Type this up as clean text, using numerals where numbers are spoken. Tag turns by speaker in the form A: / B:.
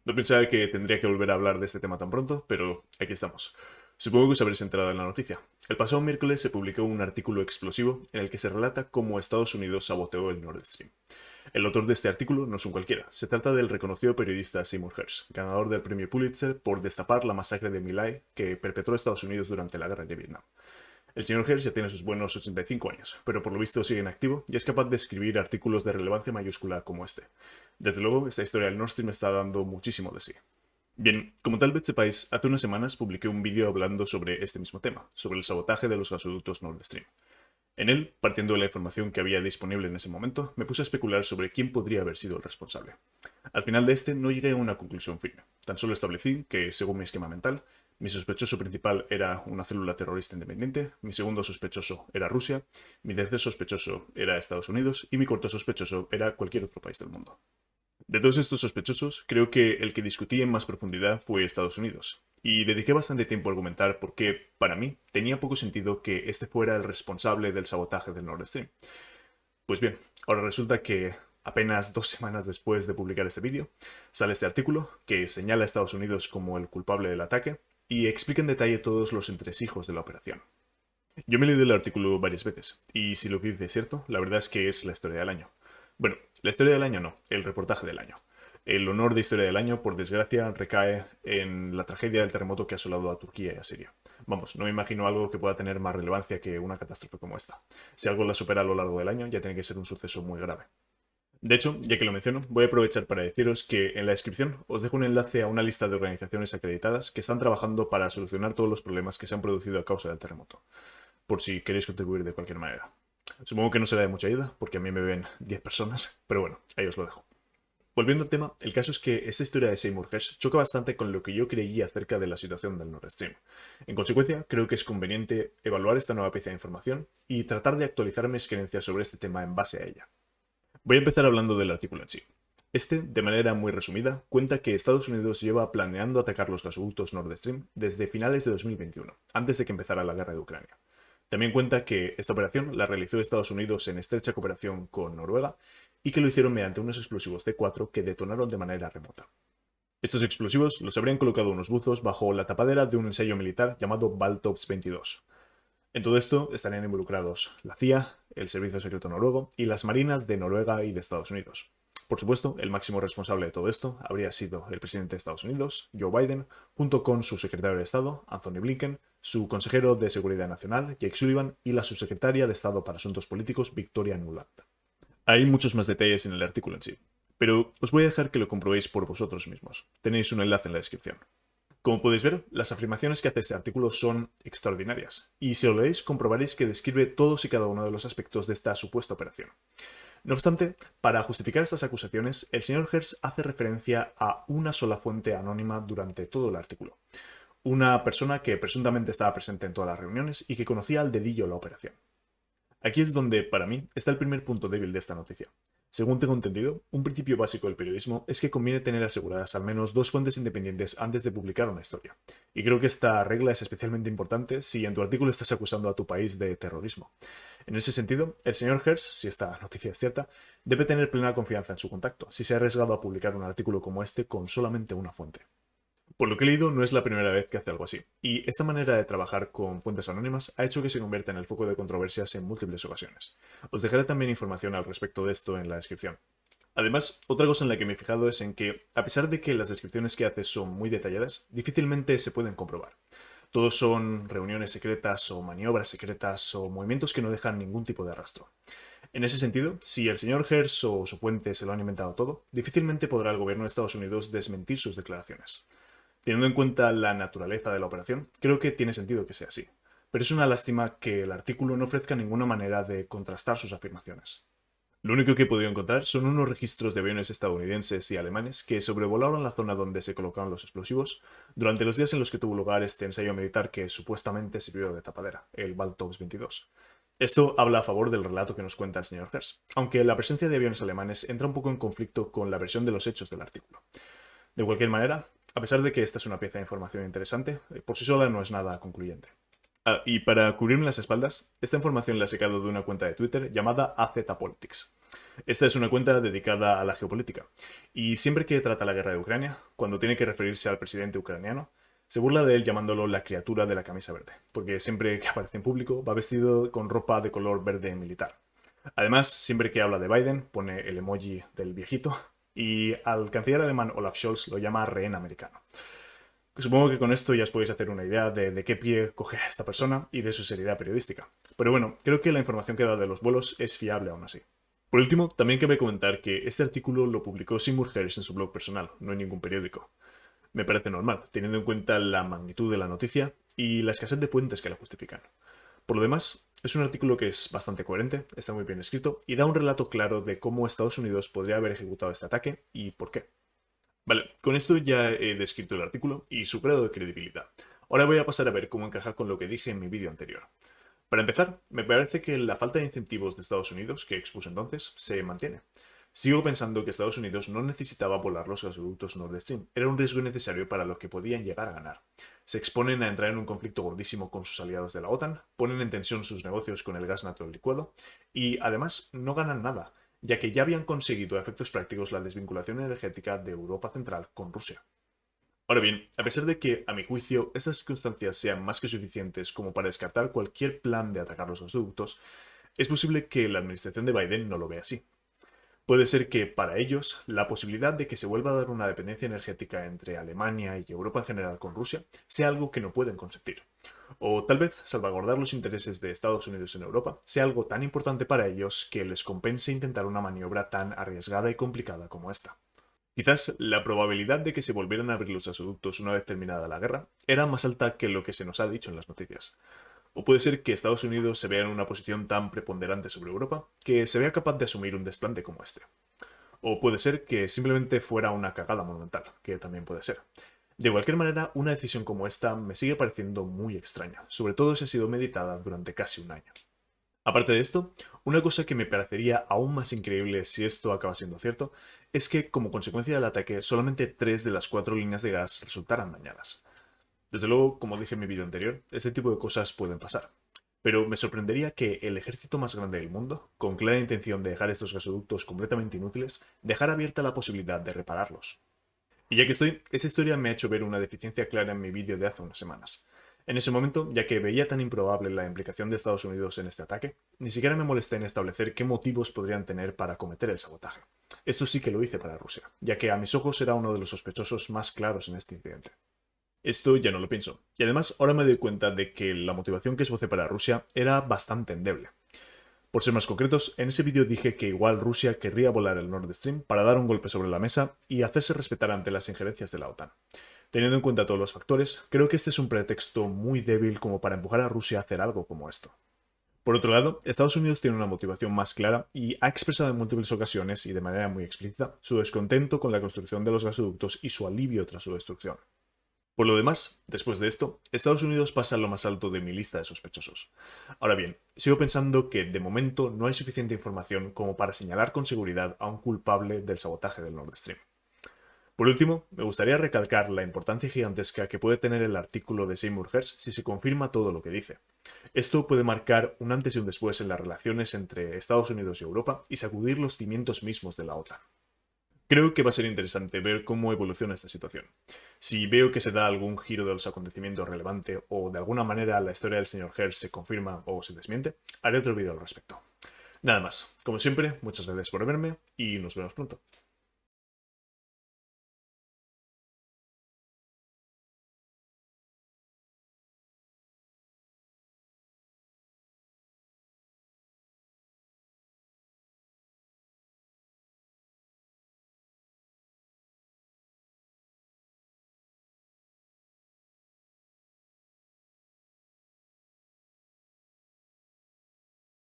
A: No pensaba que tendría que volver a hablar de este tema tan pronto, pero aquí estamos. Supongo que os habréis enterado en la noticia. El pasado miércoles se publicó un artículo explosivo en el que se relata cómo Estados Unidos saboteó el Nord Stream. El autor de este artículo no es un cualquiera. Se trata del reconocido periodista Seymour Hersh, ganador del premio Pulitzer por destapar la masacre de My Lai que perpetró Estados Unidos durante la guerra de Vietnam. El señor Hersh ya tiene sus buenos 85 años, pero por lo visto sigue en activo y es capaz de escribir artículos de relevancia mayúscula como este. Desde luego, esta historia del Nord Stream está dando muchísimo de sí. Bien, como tal vez sepáis, hace unas semanas publiqué un vídeo hablando sobre este mismo tema, sobre el sabotaje de los gasoductos Nord Stream. En él, partiendo de la información que había disponible en ese momento, me puse a especular sobre quién podría haber sido el responsable. Al final de este no llegué a una conclusión firme, tan solo establecí que, según mi esquema mental, mi sospechoso principal era una célula terrorista independiente, mi segundo sospechoso era Rusia, mi tercer sospechoso era Estados Unidos y mi cuarto sospechoso era cualquier otro país del mundo. De todos estos sospechosos, creo que el que discutí en más profundidad fue Estados Unidos, y dediqué bastante tiempo a argumentar por qué, para mí, tenía poco sentido que este fuera el responsable del sabotaje del Nord Stream. Pues bien, ahora resulta que apenas 2 semanas después de publicar este vídeo, sale este artículo que señala a Estados Unidos como el culpable del ataque y explica en detalle todos los entresijos de la operación. Yo me he leído el artículo varias veces, y si lo que dice es cierto, la verdad es que es la historia del año. Bueno, la historia del año no, el reportaje del año. El honor de historia del año, por desgracia, recae en la tragedia del terremoto que ha asolado a Turquía y a Siria. Vamos, no me imagino algo que pueda tener más relevancia que una catástrofe como esta. Si algo la supera a lo largo del año, ya tiene que ser un suceso muy grave. De hecho, ya que lo menciono, voy a aprovechar para deciros que en la descripción os dejo un enlace a una lista de organizaciones acreditadas que están trabajando para solucionar todos los problemas que se han producido a causa del terremoto, por si queréis contribuir de cualquier manera. Supongo que no será de mucha ayuda, porque a mí me ven 10 personas, pero bueno, ahí os lo dejo. Volviendo al tema, el caso es que esta historia de Seymour Hersh choca bastante con lo que yo creía acerca de la situación del Nord Stream. En consecuencia, creo que es conveniente evaluar esta nueva pieza de información y tratar de actualizar mis creencias sobre este tema en base a ella. Voy a empezar hablando del artículo en sí. Este, de manera muy resumida, cuenta que Estados Unidos lleva planeando atacar los gasoductos Nord Stream desde finales de 2021, antes de que empezara la guerra de Ucrania. También cuenta que esta operación la realizó Estados Unidos en estrecha cooperación con Noruega y que lo hicieron mediante unos explosivos T4 que detonaron de manera remota. Estos explosivos los habrían colocado unos buzos bajo la tapadera de un ensayo militar llamado Baltops 22. En todo esto estarían involucrados la CIA, el Servicio Secreto Noruego y las marinas de Noruega y de Estados Unidos. Por supuesto, el máximo responsable de todo esto habría sido el presidente de Estados Unidos, Joe Biden, junto con su secretario de Estado, Anthony Blinken, su consejero de Seguridad Nacional, Jake Sullivan, y la subsecretaria de Estado para Asuntos Políticos, Victoria Nuland. Hay muchos más detalles en el artículo en sí, pero os voy a dejar que lo comprobéis por vosotros mismos. Tenéis un enlace en la descripción. Como podéis ver, las afirmaciones que hace este artículo son extraordinarias, y si lo leéis comprobaréis que describe todos y cada uno de los aspectos de esta supuesta operación. No obstante, para justificar estas acusaciones, el señor Hersh hace referencia a una sola fuente anónima durante todo el artículo. Una persona que presuntamente estaba presente en todas las reuniones y que conocía al dedillo la operación. Aquí es donde, para mí, está el primer punto débil de esta noticia. Según tengo entendido, un principio básico del periodismo es que conviene tener aseguradas al menos dos fuentes independientes antes de publicar una historia. Y creo que esta regla es especialmente importante si en tu artículo estás acusando a tu país de terrorismo. En ese sentido, el señor Hersh, si esta noticia es cierta, debe tener plena confianza en su contacto, si se ha arriesgado a publicar un artículo como este con solamente una fuente. Por lo que he leído, no es la primera vez que hace algo así, y esta manera de trabajar con fuentes anónimas ha hecho que se convierta en el foco de controversias en múltiples ocasiones. Os dejaré también información al respecto de esto en la descripción. Además, otra cosa en la que me he fijado es en que, a pesar de que las descripciones que hace son muy detalladas, difícilmente se pueden comprobar. Todos son reuniones secretas o maniobras secretas o movimientos que no dejan ningún tipo de rastro. En ese sentido, si el señor Hersh o su fuente se lo han inventado todo, difícilmente podrá el gobierno de Estados Unidos desmentir sus declaraciones. Teniendo en cuenta la naturaleza de la operación, creo que tiene sentido que sea así. Pero es una lástima que el artículo no ofrezca ninguna manera de contrastar sus afirmaciones. Lo único que he podido encontrar son unos registros de aviones estadounidenses y alemanes que sobrevolaron la zona donde se colocaron los explosivos durante los días en los que tuvo lugar este ensayo militar que supuestamente sirvió de tapadera, el Baltops 22. Esto habla a favor del relato que nos cuenta el señor Hersh, aunque la presencia de aviones alemanes entra un poco en conflicto con la versión de los hechos del artículo. De cualquier manera, a pesar de que esta es una pieza de información interesante, por sí sola no es nada concluyente. Y para cubrirme las espaldas, esta información la he sacado de una cuenta de Twitter llamada AZPolitics. Esta es una cuenta dedicada a la geopolítica, y siempre que trata la guerra de Ucrania, cuando tiene que referirse al presidente ucraniano, se burla de él llamándolo la criatura de la camisa verde, porque siempre que aparece en público va vestido con ropa de color verde militar. Además, siempre que habla de Biden, pone el emoji del viejito, y al canciller alemán Olaf Scholz lo llama rehén americano. Supongo que con esto ya os podéis hacer una idea de qué pie coge a esta persona y de su seriedad periodística. Pero bueno, creo que la información que da de los vuelos es fiable aún así. Por último, también cabe comentar que este artículo lo publicó Seymour Hersh en su blog personal, no en ningún periódico. Me parece normal, teniendo en cuenta la magnitud de la noticia y la escasez de fuentes que la justifican. Por lo demás, es un artículo que es bastante coherente, está muy bien escrito y da un relato claro de cómo Estados Unidos podría haber ejecutado este ataque y por qué. Vale, con esto ya he descrito el artículo y su grado de credibilidad. Ahora voy a pasar a ver cómo encaja con lo que dije en mi vídeo anterior. Para empezar, me parece que la falta de incentivos de Estados Unidos, que expuse entonces, se mantiene. Sigo pensando que Estados Unidos no necesitaba volar los gasoductos Nord Stream, era un riesgo innecesario para lo que podían llegar a ganar. Se exponen a entrar en un conflicto gordísimo con sus aliados de la OTAN, ponen en tensión sus negocios con el gas natural licuado y además no ganan nada, ya que ya habían conseguido a efectos prácticos la desvinculación energética de Europa Central con Rusia. Ahora bien, a pesar de que, a mi juicio, estas circunstancias sean más que suficientes como para descartar cualquier plan de atacar los gasoductos, es posible que la administración de Biden no lo vea así. Puede ser que, para ellos, la posibilidad de que se vuelva a dar una dependencia energética entre Alemania y Europa en general con Rusia sea algo que no pueden consentir. O tal vez salvaguardar los intereses de Estados Unidos en Europa sea algo tan importante para ellos que les compense intentar una maniobra tan arriesgada y complicada como esta. Quizás la probabilidad de que se volvieran a abrir los gasoductos una vez terminada la guerra era más alta que lo que se nos ha dicho en las noticias. O puede ser que Estados Unidos se vea en una posición tan preponderante sobre Europa que se vea capaz de asumir un desplante como este. O puede ser que simplemente fuera una cagada monumental, que también puede ser. De cualquier manera, una decisión como esta me sigue pareciendo muy extraña, sobre todo si ha sido meditada durante casi un año. Aparte de esto, una cosa que me parecería aún más increíble si esto acaba siendo cierto, es que como consecuencia del ataque solamente 3 de las 4 líneas de gas resultaran dañadas. Desde luego, como dije en mi vídeo anterior, este tipo de cosas pueden pasar. Pero me sorprendería que el ejército más grande del mundo, con clara intención de dejar estos gasoductos completamente inútiles, dejara abierta la posibilidad de repararlos. Y ya que estoy, esa historia me ha hecho ver una deficiencia clara en mi vídeo de hace unas semanas. En ese momento, ya que veía tan improbable la implicación de Estados Unidos en este ataque, ni siquiera me molesté en establecer qué motivos podrían tener para cometer el sabotaje. Esto sí que lo hice para Rusia, ya que a mis ojos era uno de los sospechosos más claros en este incidente. Esto ya no lo pienso, y además ahora me doy cuenta de que la motivación que esbocé para Rusia era bastante endeble. Por ser más concretos, en ese vídeo dije que igual Rusia querría volar el Nord Stream para dar un golpe sobre la mesa y hacerse respetar ante las injerencias de la OTAN. Teniendo en cuenta todos los factores, creo que este es un pretexto muy débil como para empujar a Rusia a hacer algo como esto. Por otro lado, Estados Unidos tiene una motivación más clara y ha expresado en múltiples ocasiones y de manera muy explícita su descontento con la construcción de los gasoductos y su alivio tras su destrucción. Por lo demás, después de esto, Estados Unidos pasa a lo más alto de mi lista de sospechosos. Ahora bien, sigo pensando que de momento no hay suficiente información como para señalar con seguridad a un culpable del sabotaje del Nord Stream. Por último, me gustaría recalcar la importancia gigantesca que puede tener el artículo de Seymour Hersh si se confirma todo lo que dice. Esto puede marcar un antes y un después en las relaciones entre Estados Unidos y Europa y sacudir los cimientos mismos de la OTAN. Creo que va a ser interesante ver cómo evoluciona esta situación. Si veo que se da algún giro de los acontecimientos relevante o de alguna manera la historia del señor Hersh se confirma o se desmiente, haré otro vídeo al respecto. Nada más. Como siempre, muchas gracias por verme y nos vemos pronto.